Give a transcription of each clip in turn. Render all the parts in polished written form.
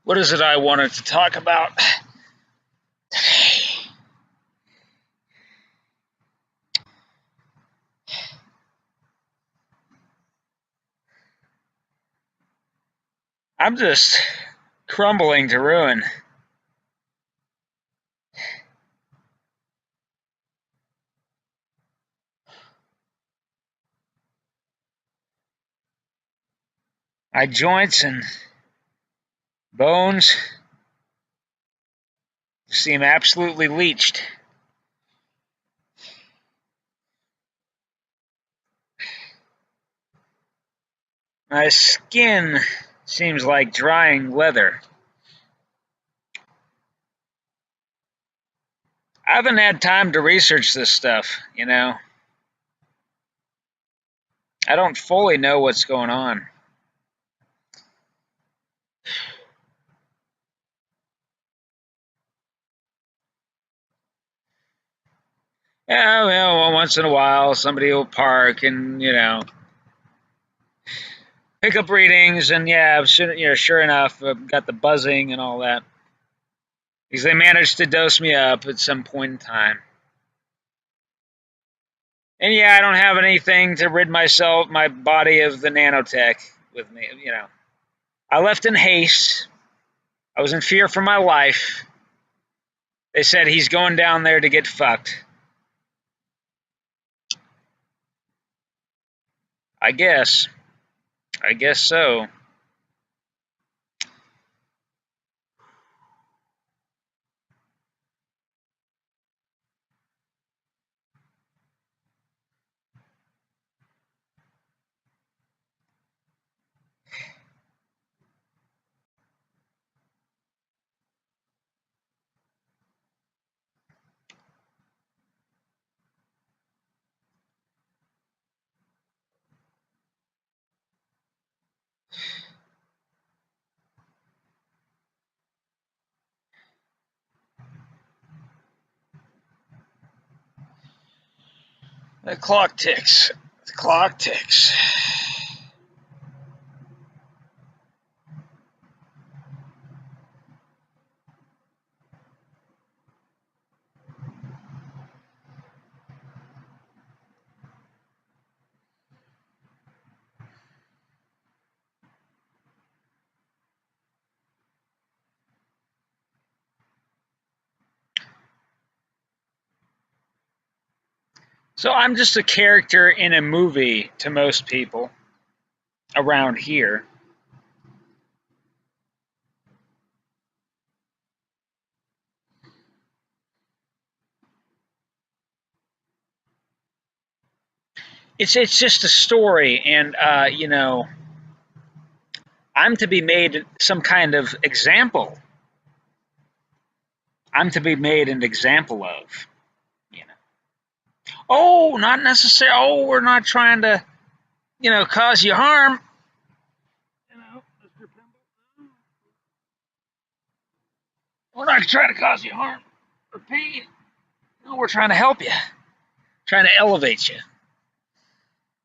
What is it I wanted to talk about today? I'm just crumbling to ruin. My joints and bones seem absolutely leached. My skin seems like drying leather. I haven't had time to research this stuff, you know. I don't fully know what's going on. Yeah, well, once in a while somebody will park and, pick up readings, and yeah, sure enough, I've got the buzzing and all that. Because they managed to dose me up at some point in time. And yeah, I don't have anything to rid my body of the nanotech with me, I left in haste. I was in fear for my life. They said he's going down there to get fucked. I guess. I guess so. The clock ticks. The clock ticks. So I'm just a character in a movie to most people around here. It's just a story, and I'm to be made some kind of example. I'm to be made an example of. You know. Oh, not necessarily. Oh, we're not trying to, cause you harm. Mr. Pimble. We're not trying to cause you harm or pain. No, we're trying to help you, trying to elevate you.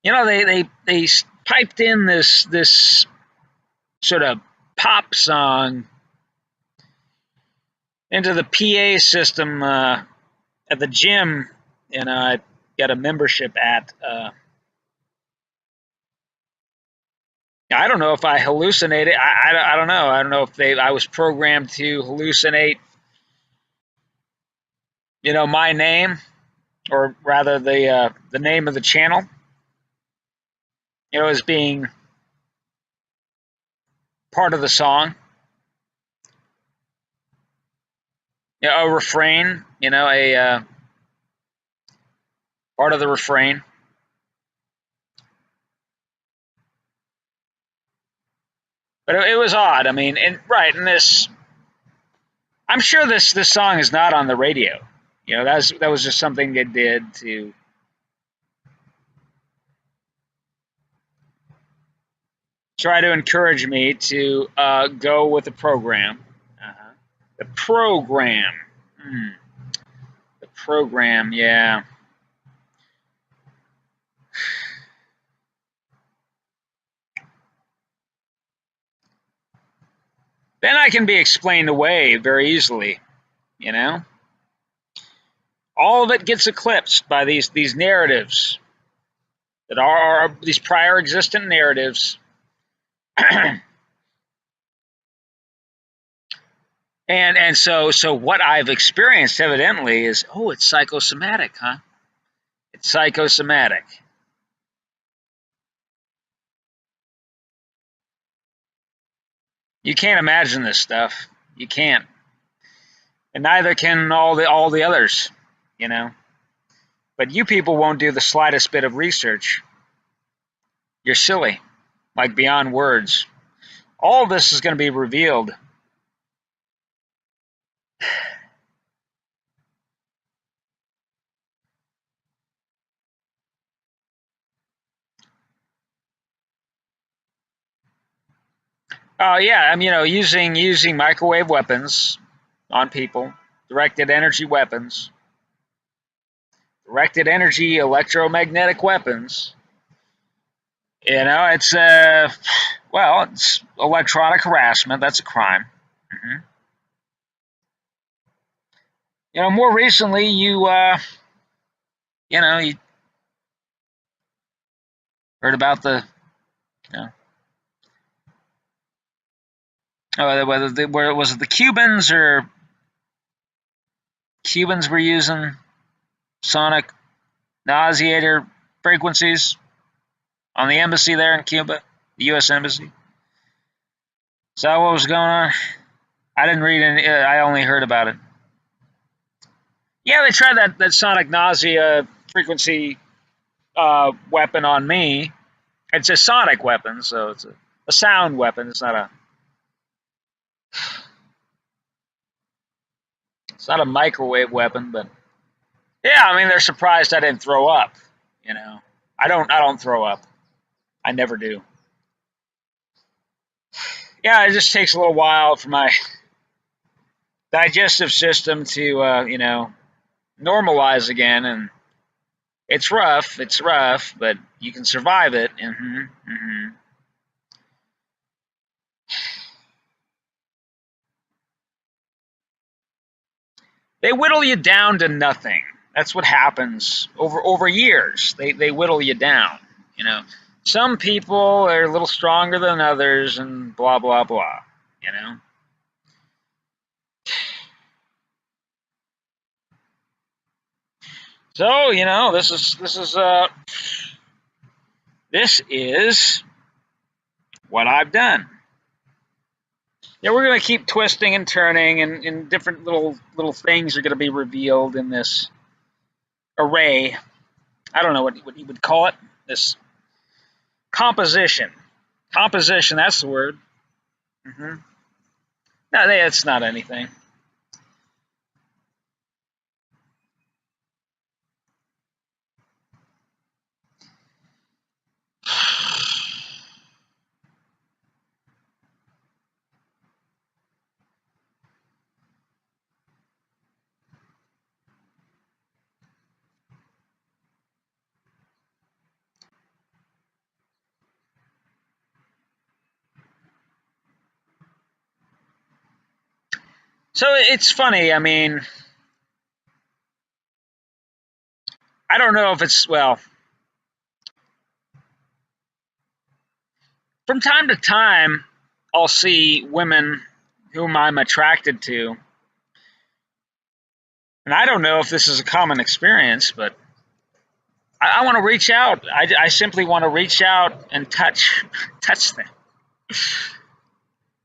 They piped in this sort of pop song into the PA system at the gym, and I got a membership at. I don't know if I hallucinated. I don't know. I don't know if I was programmed to hallucinate, my name, or rather the name of the channel, as being part of the song, a refrain, a part of the refrain. But it was odd. I mean, and right, and this, I'm sure this song is not on the radio. That was just something they did to try to encourage me to go with the program. Uh-huh. The program. Hmm. The program, yeah. Then I can be explained away very easily, you know? All of it gets eclipsed by these narratives that are these prior existent narratives. And so what I've experienced evidently is, oh, it's psychosomatic, huh? It's psychosomatic. You can't imagine this stuff. You can't. And neither can all the others, you know. But you people won't do the slightest bit of research. You're silly, like beyond words. All of this is going to be revealed. Oh yeah, I'm using microwave weapons on people, directed energy weapons, directed energy electromagnetic weapons. It's it's electronic harassment. That's a crime. Hmm. More recently, you heard about the, you know, whether was it the Cubans were using sonic nauseator frequencies on the embassy there in Cuba, the U.S. embassy. Is that what was going on? I didn't read any. I only heard about it. Yeah, they tried that sonic nausea frequency weapon on me. It's a sonic weapon, so it's a sound weapon. It's not a microwave weapon, but yeah, I mean they're surprised I didn't throw up. I don't throw up. I never do. Yeah, it just takes a little while for my digestive system to normalize again, and it's rough, but you can survive it. They whittle you down to nothing. That's what happens over years. They whittle you down. You know, some people are a little stronger than others, and blah blah blah. You know. So this is what I've done. Yeah, we're gonna keep twisting and turning, and different little things are gonna be revealed in this array. I don't know what you would call it. This composition. Composition. That's the word. Hmm. No, it's not anything. So it's funny. I mean, I don't know if it's, well, from time to time, I'll see women whom I'm attracted to, and I don't know if this is a common experience, but I want to reach out. I simply want to reach out and touch them.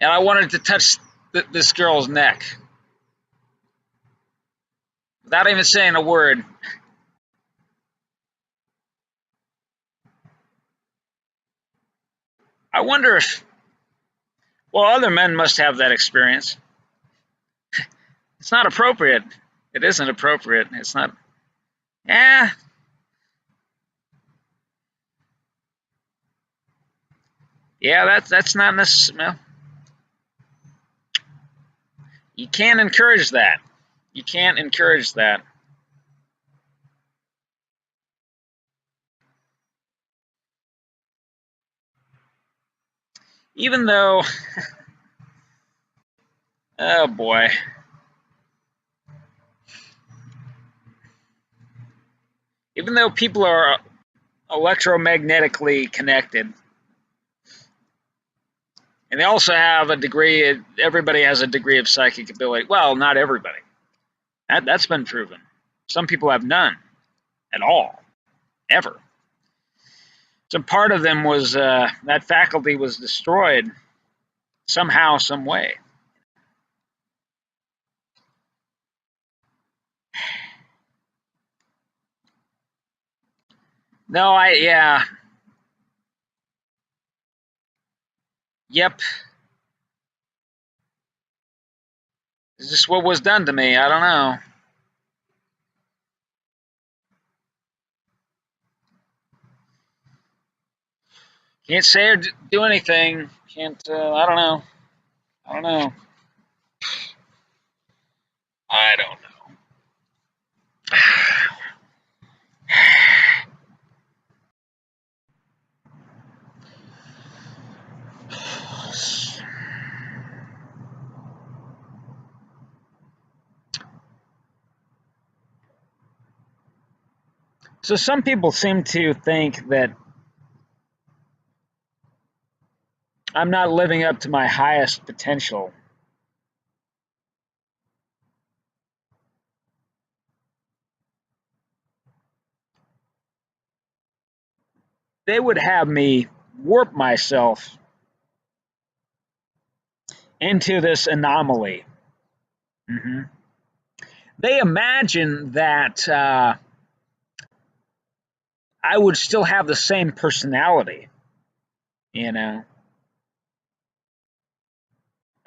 and I wanted to touch this girl's neck without even saying a word. I wonder if, well, other men must have that experience. It's not appropriate. It isn't appropriate. It's not. Yeah. Yeah, that's not necessary. Well, you can't encourage that. You can't encourage that. Even though, oh boy, even though people are electromagnetically connected, and they also have a degree, everybody has a degree of psychic ability. Well, not everybody. That's been proven. Some people have none at all, ever. So part of them was that faculty was destroyed somehow, some way. No, yeah, yep. Is this what was done to me? I don't know. Can't say or do anything. Can't. I don't know. I don't know. I don't know. So some people seem to think that I'm not living up to my highest potential. They would have me warp myself into this anomaly. Hmm. They imagine that I would still have the same personality, you know.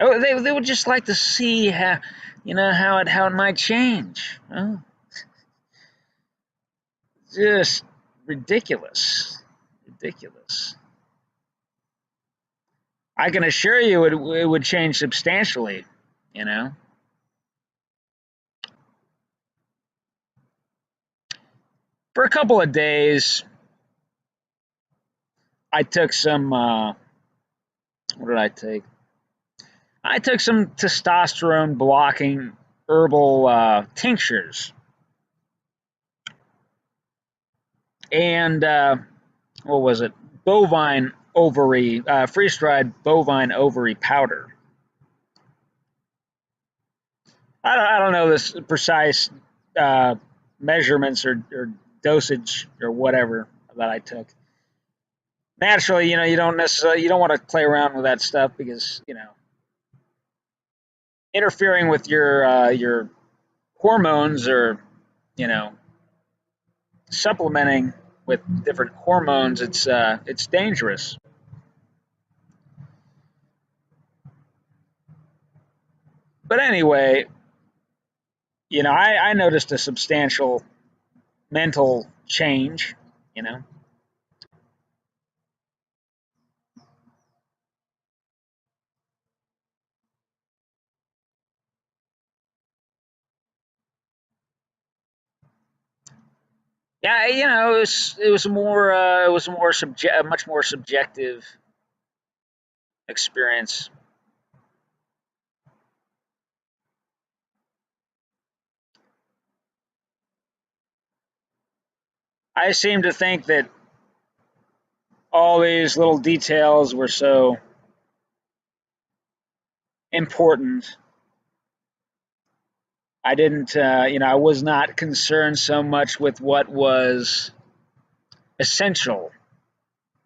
Oh, they would just like to see how, how it might change. Oh, just ridiculous, ridiculous. I can assure you it would change substantially, you know. For a couple of days, I took some. What did I take? I took some testosterone blocking herbal tinctures, and what was it? Bovine ovary, freeze dried bovine ovary powder. I don't know this precise uh, measurements or dosage or whatever that I took. Naturally, you don't want to play around with that stuff because interfering with your hormones or you know supplementing with different hormones, it's dangerous. But anyway, I noticed a substantial mental change. You know, yeah, it was more a much more subjective experience. I seem to think that all these little details were so important. I didn't, I was not concerned so much with what was essential,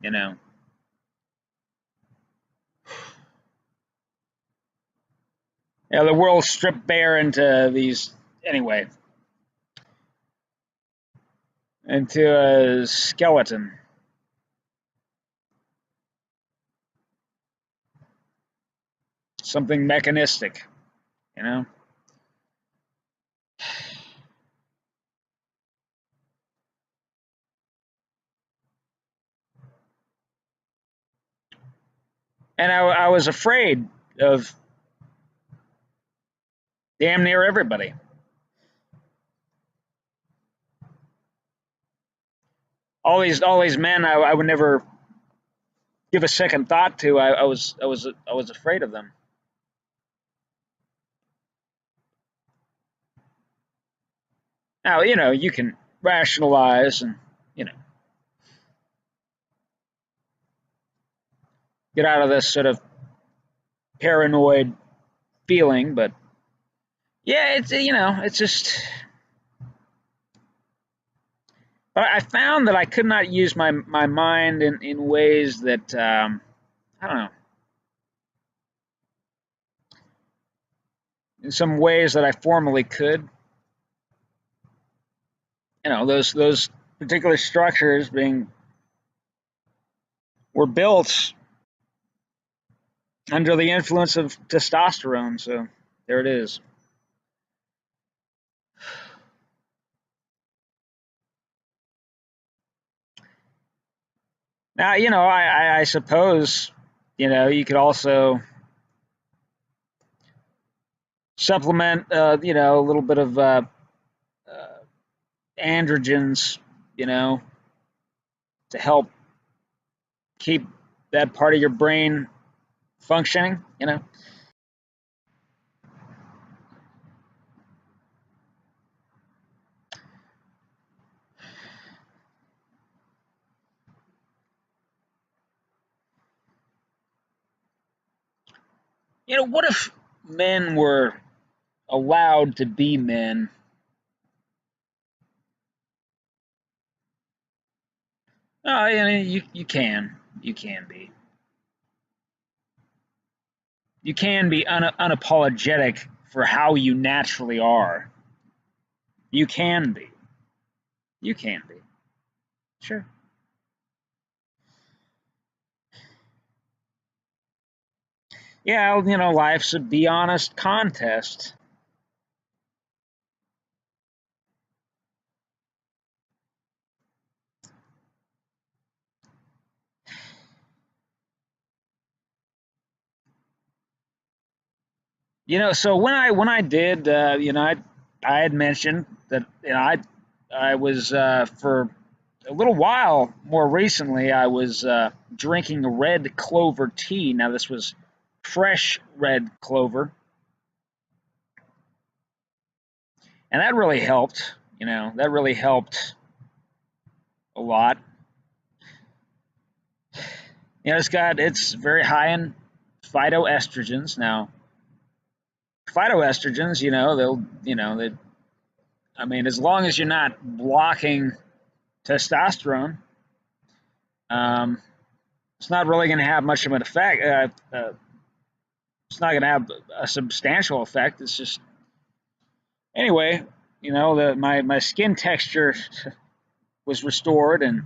you know. Yeah, the world stripped bare into these anyway, into a skeleton. Something mechanistic, you know? And I was afraid of damn near everybody. All these men I would never give a second thought to. I was afraid of them. Now, you can rationalize and, you know, get out of this sort of paranoid feeling, but yeah, it's just. But I found that I could not use my mind in ways that I don't know, in some ways that I formerly could. Those particular structures being were built under the influence of testosterone. So there it is. Now, I suppose, you could also supplement, a little bit of uh, androgens, you know, to help keep that part of your brain functioning. What if men were allowed to be men? Oh, you can be. You can be unapologetic for how you naturally are. You can be. You can be. Sure. Yeah, life's a be honest contest. So when I did, I had mentioned that I was for a little while more recently I was drinking red clover tea. Now this was fresh red clover, and that really helped. That really helped a lot. It's very high in phytoestrogens. Now phytoestrogens, they, I mean, as long as you're not blocking testosterone, um, it's not really going to have much of an effect. It's not going to have a substantial effect. It's just anyway, my skin texture was restored, and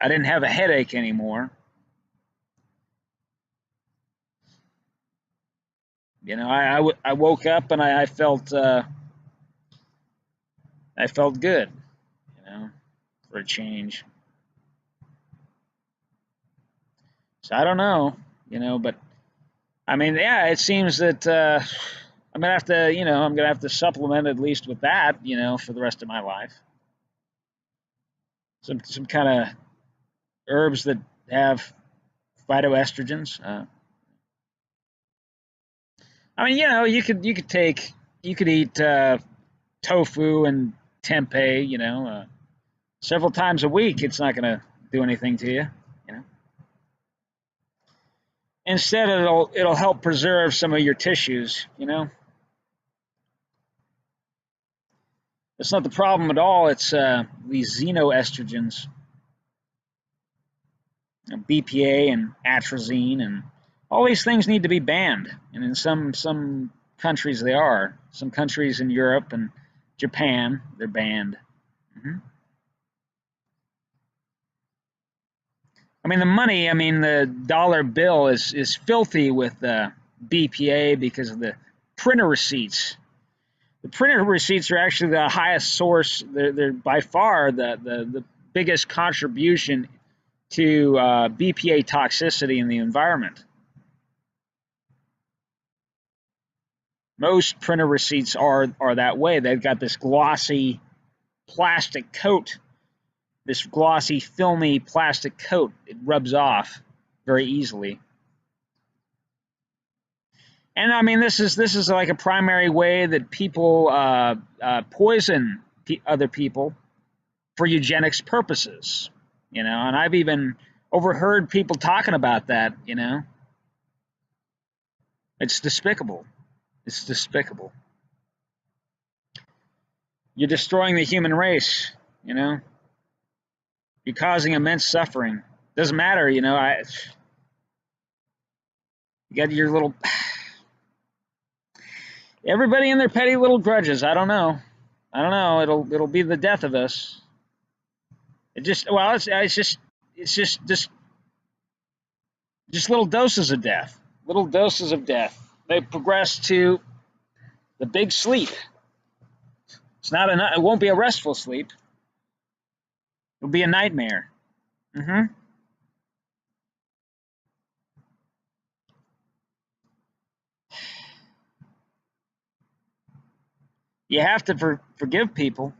I didn't have a headache anymore. I woke up and I felt good, for a change. So I don't know, but I mean, yeah, it seems that I'm gonna have to, I'm gonna have to supplement at least with that, for the rest of my life. Some kind of herbs that have phytoestrogens. I mean, you could eat tofu and tempeh, several times a week. It's not gonna do anything to you, you know. Instead, it'll help preserve some of your tissues. It's not the problem at all. It's these xenoestrogens, BPA and atrazine and All these things need to be banned, and in some countries they are. Some countries in Europe and Japan, they're banned. Mm-hmm. I mean, the money, I mean, the dollar bill is filthy with BPA because of the printer receipts. The printer receipts are actually the highest source. They're by far the biggest contribution to BPA toxicity in the environment. Most printer receipts are that way. They've got this glossy plastic coat, this glossy, filmy plastic coat. It rubs off very easily. And I mean, this is like a primary way that people poison other people for eugenics purposes, you know. And I've even overheard people talking about that, you know. It's despicable. It's despicable. You're destroying the human race, you know. You're causing immense suffering. Doesn't matter, you know. You got your little. Everybody in their petty little grudges. I don't know. I don't know. It'll be the death of us. It just it's just little doses of death. Little doses of death. They progress to the big sleep. It's not it won't be a restful sleep. It'll be a nightmare. Mm-hmm. You have to forgive people.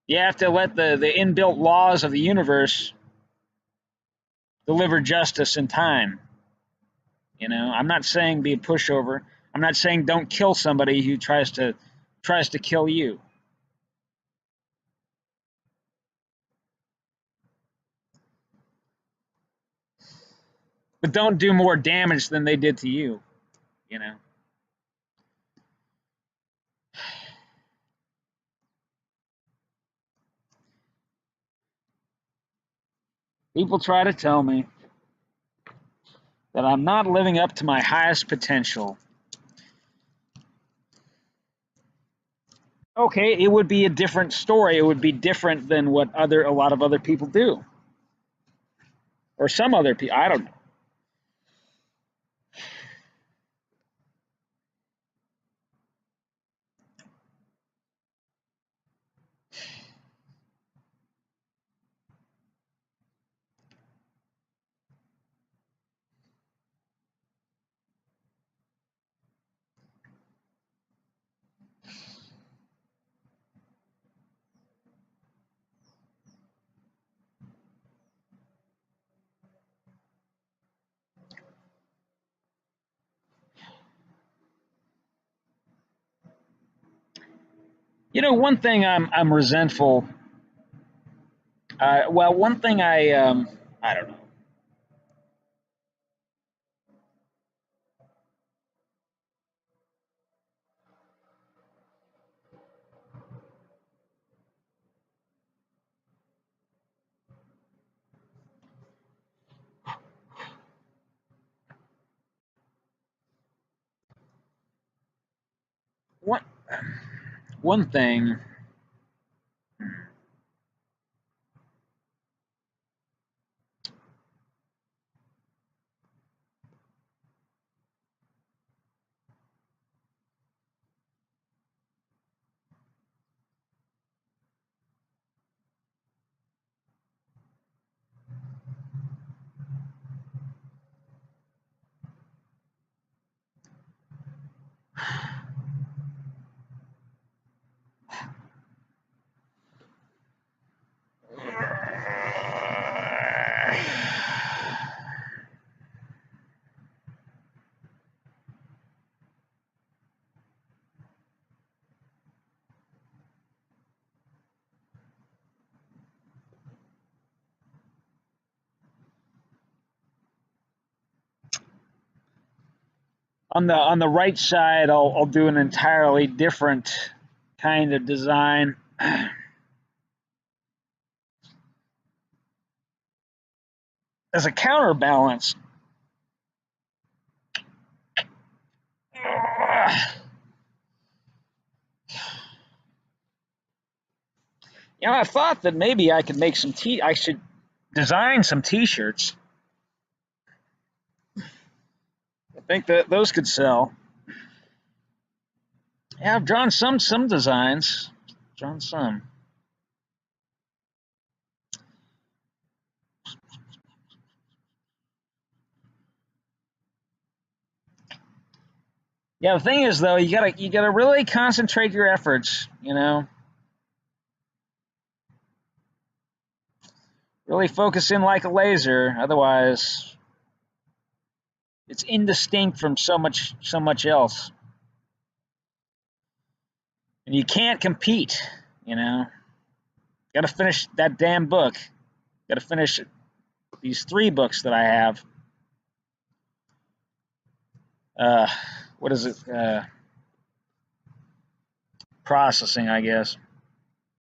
You have to let the inbuilt laws of the universe deliver justice in time. You know, I'm not saying be a pushover. I'm not saying don't kill somebody who tries to kill you. But don't do more damage than they did to you, you know. People try to tell me that I'm not living up to my highest potential. Okay, it would be a different story. It would be different than what a lot of other people do. Or some other people, I don't know. You know, one thing I'm resentful. Well, one thing I don't know. One one thing. On the right side, I'll do an entirely different kind of design. as a counterbalance. You know, I thought that maybe I could make I should design some T-shirts. I think that those could sell. Yeah, I've drawn some designs. Drawn some. Yeah, the thing is though, you gotta really concentrate your efforts. You know, really focus in like a laser. Otherwise, it's indistinct from so much else, and you can't compete. You know, got to finish that damn book. Got to finish these 3 books that I have. What is it? Processing, I guess.